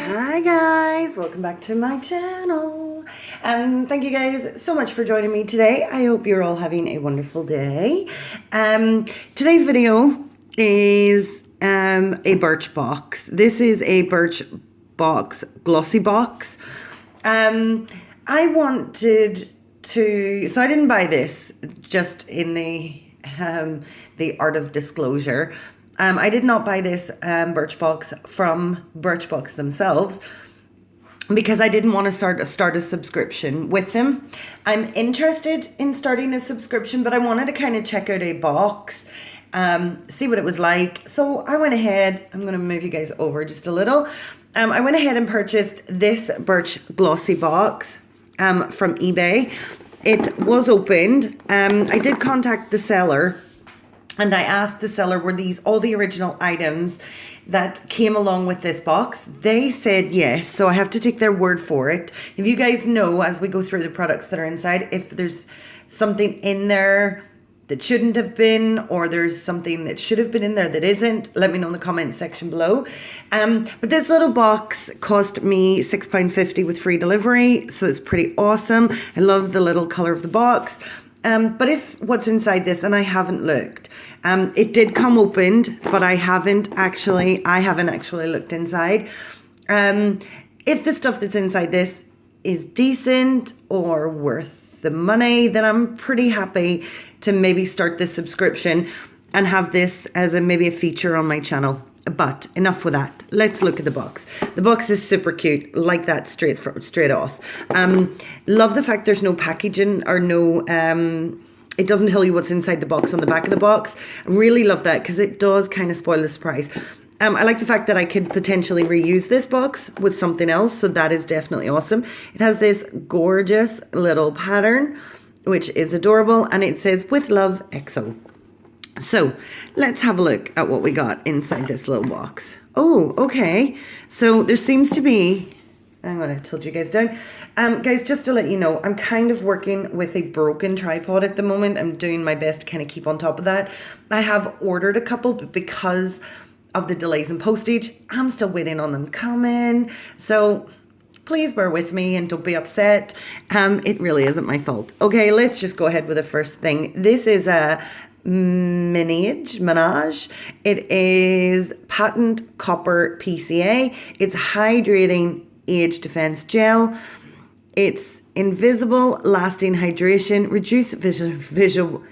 Hi guys, welcome back to my channel, and thank you guys so much for joining me today. I hope you're all having a wonderful day. Today's video is a Birchbox. This is a Birchbox glossy box. I wanted to, so I didn't buy this just in the art of disclosure. I did not buy this Birchbox from Birchbox themselves because I didn't want to start a subscription with them. I'm interested in starting a subscription, but I wanted to kind of check out a box, see what it was like. So I went ahead, I'm going to move you guys over just a little. I went ahead and purchased this Birch glossy box from eBay. It was opened. I did contact the seller. And I asked the seller, were these all the original items that came along with this box? They said yes, so I have to take their word for it. If you guys know, as we go through the products that are inside, if there's something in there that shouldn't have been, or there's something that should have been in there that isn't, let me know in the comment section below. But this little box cost me £6.50 with free delivery, so it's pretty awesome. I love the little color of the box. But if what's inside this, and I haven't looked, it did come opened, but I haven't actually looked inside. If the stuff that's inside this is decent or worth the money, then I'm pretty happy to maybe start this subscription and have this as maybe a feature on my channel. But enough with that. Let's look at the box. The box is super cute, like that straight off. Love the fact there's no packaging or no, it doesn't tell you what's inside the box on the back of the box. I really love that because it does kind of spoil the surprise. I like the fact that I could potentially reuse this box with something else, so that is definitely awesome. It has this gorgeous little pattern, which is adorable, and it says, "With love, EXO." So let's have a look at what we got inside this little box. Oh, okay. So there seems to be, I'm going to tilt you guys down. Guys, just to let you know, I'm kind of working with a broken tripod at the moment. I'm doing my best to kind of keep on top of that. I have ordered a couple, but because of the delays in postage, I'm still waiting on them coming. So please bear with me and don't be upset. It really isn't my fault. Okay, let's just go ahead with the first thing. This is a Menage. It is patent copper PCA. It's hydrating age defense gel. It's invisible lasting hydration, reduce visible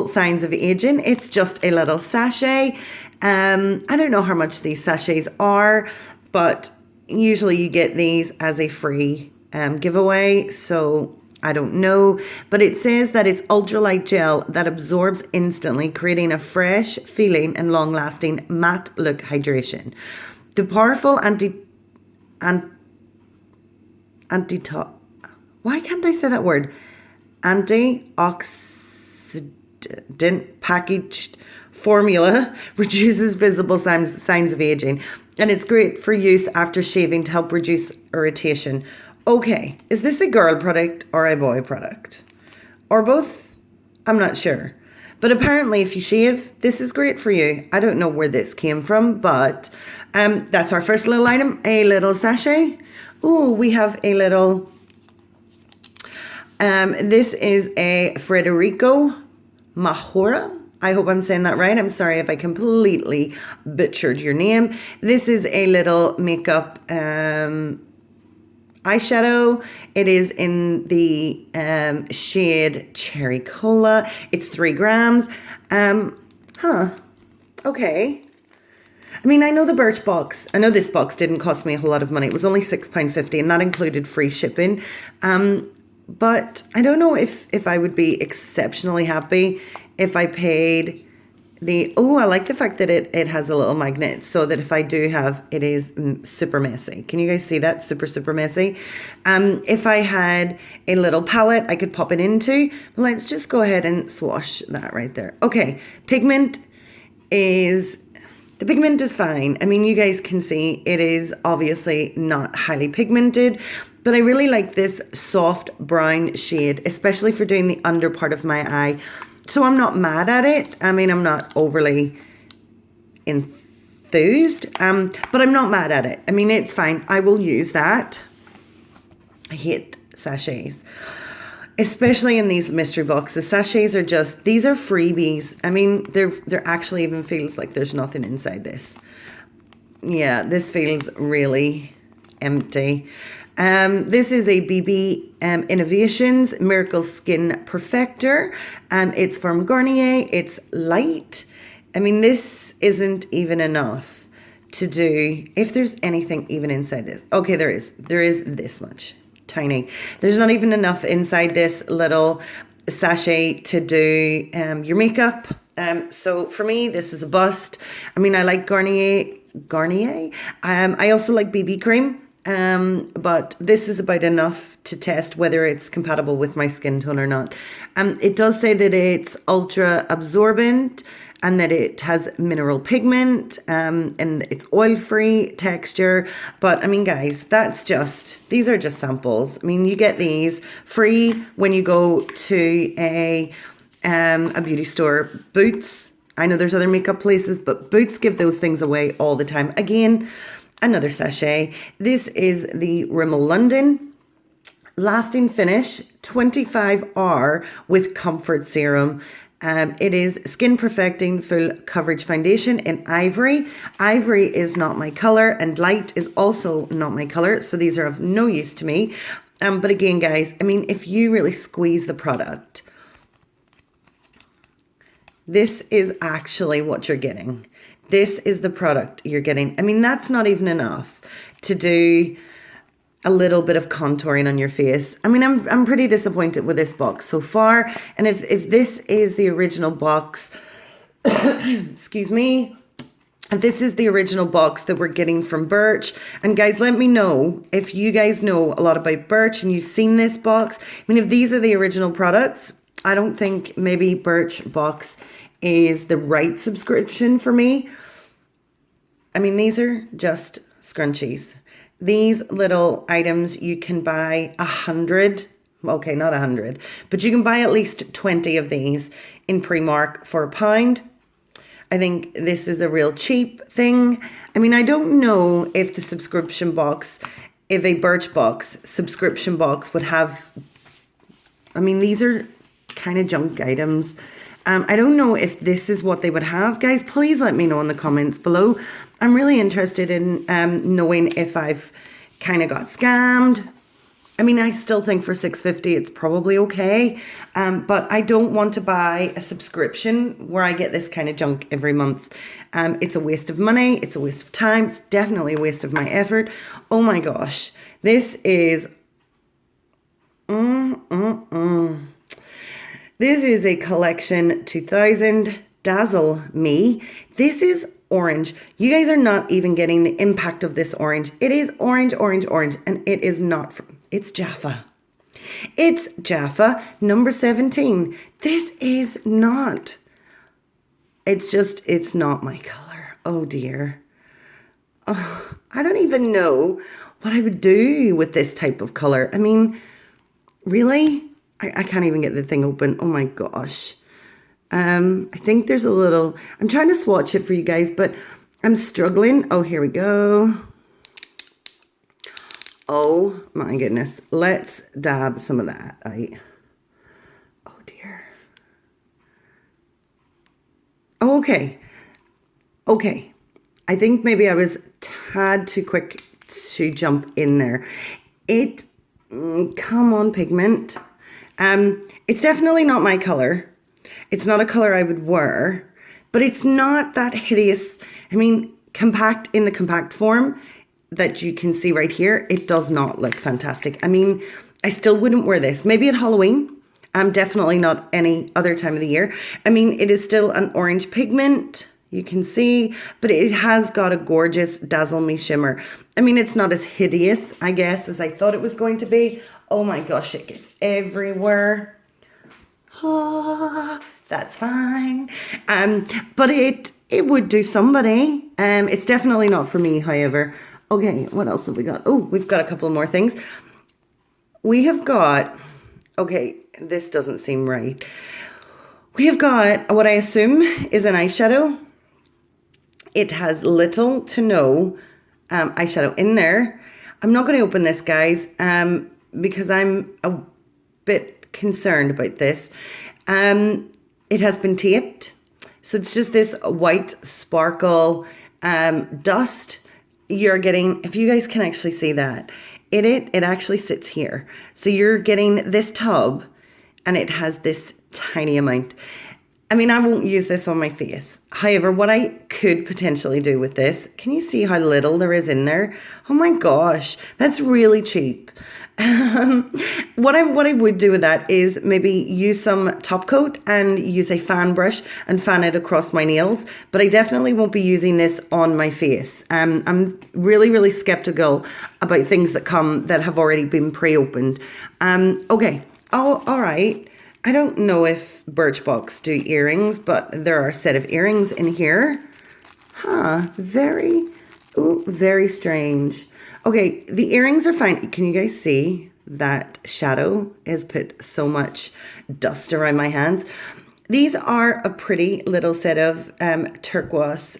signs of aging. It's just a little sachet. I don't know how much these sachets are, but usually you get these as a free giveaway, so I don't know, but it says that it's ultralight gel that absorbs instantly, creating a fresh feeling and long-lasting matte look hydration. The powerful why can't I say that word? Antioxidant packaged formula reduces visible signs of aging, and it's great for use after shaving to help reduce irritation. Okay, is this a girl product or a boy product? Or both? I'm not sure. But apparently if you shave, this is great for you. I don't know where this came from, but that's our first little item, a little sachet. Oh, we have a little, this is a Federico Majora. I hope I'm saying that right. I'm sorry if I completely butchered your name. This is a little makeup eyeshadow. It is in the shade Cherry Cola. It's 3 grams. Okay. I mean, I know the Birchbox. I know this box didn't cost me a whole lot of money. It was only £6.50, and that included free shipping. But I don't know if I would be exceptionally happy if I paid I like the fact that it has a little magnet, so that if I do have, it is super messy. Can you guys see that? Super messy. If I had a little palette I could pop it into, let's just go ahead and swatch that right there. Okay, the pigment is fine. I mean, you guys can see it is obviously not highly pigmented, but I really like this soft brown shade, especially for doing the under part of my eye. So I'm not mad at it. I mean, I'm not overly enthused, but I'm not mad at it. I mean, it's fine. I will use that. I hate sachets, especially in these mystery boxes. Sachets are just, these are freebies. I mean, there actually even feels like there's nothing inside this. Yeah, this feels really empty. This is a BB Innovations Miracle Skin Perfector. It's from Garnier. It's light. I mean, this isn't even enough to do, if there's anything even inside this. Okay, there is. There is this much. Tiny. There's not even enough inside this little sachet to do your makeup. So for me, this is a bust. I mean, I like Garnier. I also like BB cream. But this is about enough to test whether it's compatible with my skin tone or not. It does say that it's ultra absorbent and that it has mineral pigment, and it's oil-free texture. But I mean, guys, these are just samples. I mean, you get these free when you go to a beauty store. Boots, I know there's other makeup places, but Boots give those things away all the time. Again, another sachet. This is the Rimmel London Lasting Finish 25R with Comfort Serum. It is Skin Perfecting Full Coverage Foundation in Ivory. Ivory is not my color, and light is also not my color, so these are of no use to me. But again, guys, I mean, if you really squeeze the product, this is actually what you're getting. This is the product you're getting. I mean, that's not even enough to do a little bit of contouring on your face. I mean, I'm pretty disappointed with this box so far. And if this is the original box, excuse me, if this is the original box that we're getting from Birch, and guys, let me know if you guys know a lot about Birch and you've seen this box. I mean, if these are the original products, I don't think maybe Birchbox is the right subscription for me. I mean, these are just scrunchies. These little items, you can buy 100, okay, not 100, but you can buy at least 20 of these in Primark for £1. I think this is a real cheap thing. I mean, I don't know if the subscription box, if a Birchbox subscription box would have, I mean, these are kind of junk items. I don't know if this is what they would have. Guys, please let me know in the comments below. I'm really interested in knowing if I've kind of got scammed. I mean, I still think for $6.50 it's probably okay. But I don't want to buy a subscription where I get this kind of junk every month. It's a waste of money. It's a waste of time. It's definitely a waste of my effort. Oh my gosh. This is... This is a Collection 2000 Dazzle Me. This is orange. You guys are not even getting the impact of this orange. It is orange, orange, orange, and it is not from, it's Jaffa. It's Jaffa number 17. This is not, it's not my color. Oh dear. Oh, I don't even know what I would do with this type of color. I mean, really? I can't even get the thing open. Oh my gosh. I think there's a little, I'm trying to swatch it for you guys, but I'm struggling. Oh, here we go. Oh my goodness. Let's dab some of that out. Oh dear. Okay. Okay. I think maybe I was tad too quick to jump in there. Come on, pigment. It's definitely not my color. It's not a color I would wear, but it's not that hideous. I mean, compact in the compact form that you can see right here, it does not look fantastic. I mean, I still wouldn't wear this. Maybe at Halloween. Definitely not any other time of the year. I mean, it is still an orange pigment, you can see, but it has got a gorgeous Dazzle Me shimmer. I mean, it's not as hideous, I guess, as I thought it was going to be. Oh my gosh, it gets everywhere. Oh, that's fine. But it would do somebody. It's definitely not for me, however. Okay, what else have we got? Oh, we've got a couple more things. We have got, okay, this doesn't seem right. We have got what I assume is an eyeshadow. It has little to no eyeshadow in there. I'm not going to open this, guys, because I'm a bit concerned about this. It has been taped. So it's just this white sparkle dust. You're getting, if you guys can actually see that, it actually sits here. So you're getting this tub and it has this tiny amount. I mean, I won't use this on my face. However, what I could potentially do with this, can you see how little there is in there? Oh my gosh, that's really cheap. What I would do with that is maybe use some top coat and use a fan brush and fan it across my nails. But I definitely won't be using this on my face. I'm really, really skeptical about things that have already been pre-opened. Okay, all right. I don't know if Birchbox do earrings, but there are a set of earrings in here. Very strange. Okay, the earrings are fine. Can you guys see that shadow has put so much dust around my hands? These are a pretty little set of turquoise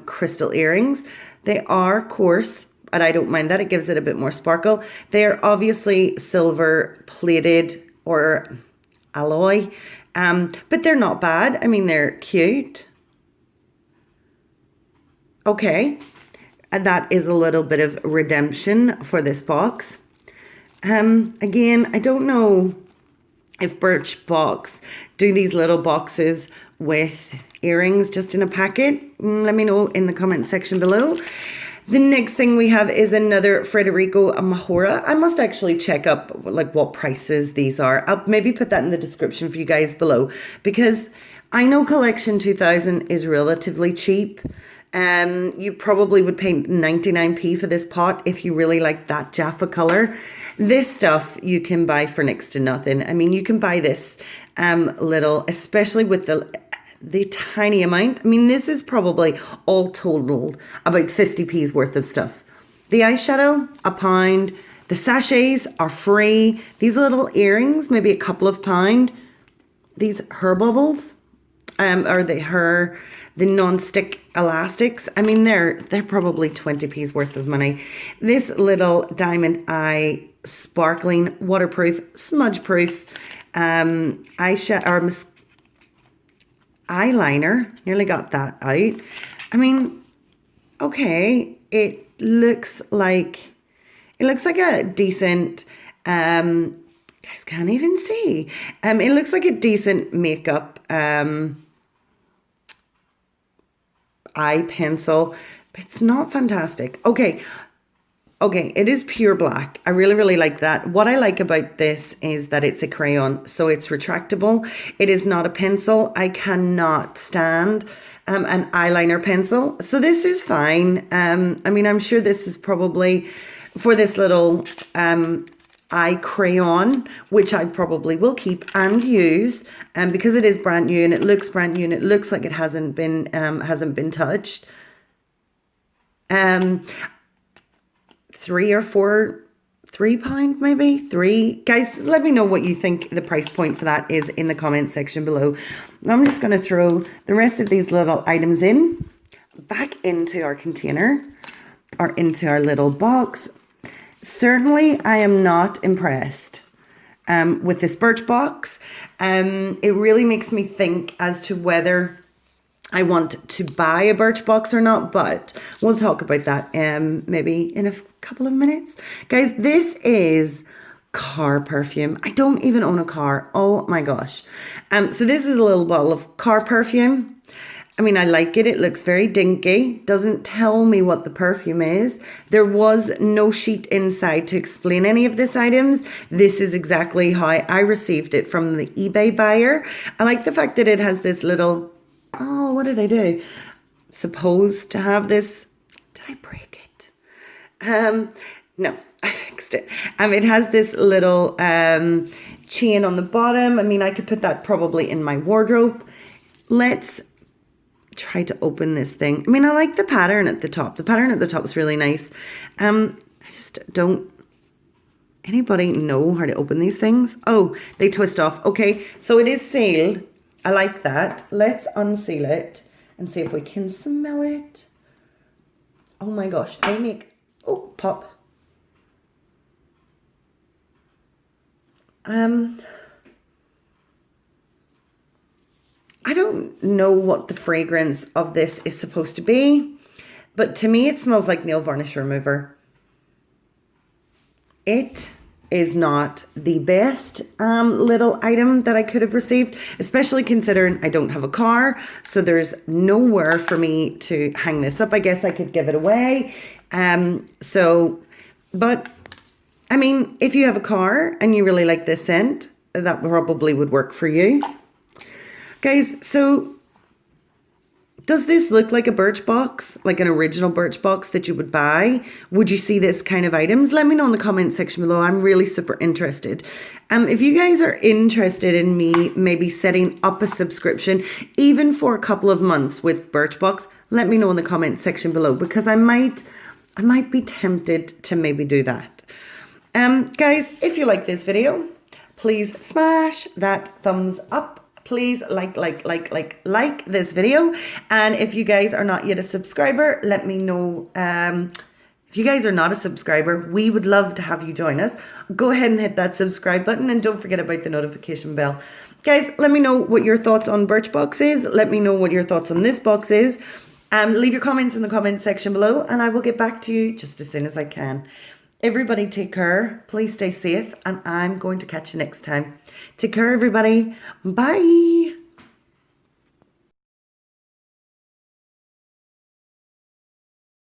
crystal earrings. They are coarse, but I don't mind that. It gives it a bit more sparkle. They are obviously silver plated or alloy, but they're not bad. I mean, they're cute. Okay, and that is a little bit of redemption for this box. Again, I don't know if Birchbox do these little boxes with earrings just in a packet. Let me know in the comment section below. The next thing we have is another Federico Mahora. I must actually check up like what prices these are. I'll maybe put that in the description for you guys below, because I know Collection 2000 is relatively cheap. You probably would pay 99p for this pot if you really like that Jaffa color. This stuff you can buy for next to nothing. I mean, you can buy this little, especially with the tiny amount. I mean, this is probably all totaled about 50p's worth of stuff. The eyeshadow, £1. The sachets are free. These little earrings, maybe a couple of £1. These hair bubbles, or the non-stick elastics. I mean, they're probably 20p's worth of money. This little diamond eye, sparkling, waterproof, smudge-proof eyeshadow or eyeliner. Nearly got that out. I mean, okay, it looks like a decent guys can't even see. It looks like a decent makeup eye pencil, but it's not fantastic. Okay, it is pure black. I really, really like that. What I like about this is that it's a crayon, so it's retractable. It is not a pencil. I cannot stand an eyeliner pencil, so this is fine. I mean, I'm sure this is probably for this little eye crayon, which I probably will keep and use, because it is brand new and it looks brand new and it looks like it hasn't been touched. £3 maybe. 3 guys, let me know what you think the price point for that is in the comment section below. I'm just going to throw the rest of these little items back into our container or into our little box. Certainly I am not impressed with this Birchbox. It really makes me think as to whether I want to buy a Birchbox or not, but we'll talk about that maybe in a couple of minutes. Guys, this is car perfume. I don't even own a car. Oh my gosh. So this is a little bottle of car perfume. I mean, I like it. It looks very dinky. Doesn't tell me what the perfume is. There was no sheet inside to explain any of these items. This is exactly how I received it from the eBay buyer. I like the fact that it has this little... Oh, what did I do? Supposed to have this. Did I break it? No, I fixed it. It has this little chain on the bottom. I mean, I could put that probably in my wardrobe. Let's try to open this thing. I mean, I like the pattern at the top. The pattern at the top is really nice. I just don't... Anybody know how to open these things? Oh, they twist off. Okay, so it is sealed. I like that. Let's unseal it and see if we can smell it. Oh my gosh, they make, oh, pop. I don't know what the fragrance of this is supposed to be, but to me it smells like nail varnish remover. It is not the best little item that I could have received, especially considering I don't have a car, so there's nowhere for me to hang this up. I guess I could give it away. But I mean, if you have a car and you really like this scent, that probably would work for you. Guys, so does this look like a Birchbox, like an original Birchbox that you would buy? Would you see this kind of items? Let me know in the comment section below. I'm really super interested. If you guys are interested in me maybe setting up a subscription, even for a couple of months with Birchbox, let me know in the comment section below, because I might be tempted to maybe do that. Guys, if you like this video, please smash that thumbs up. Please like this video. And if you guys are not yet a subscriber, let me know. If you guys are not a subscriber, we would love to have you join us. Go ahead and hit that subscribe button, and don't forget about the notification bell. Guys, let me know what your thoughts on Birchbox is. Let me know what your thoughts on this box is. Leave your comments in the comment section below, and I will get back to you just as soon as I can. Everybody take care. Please stay safe, and I'm going to catch you next time. Take care, everybody. Bye.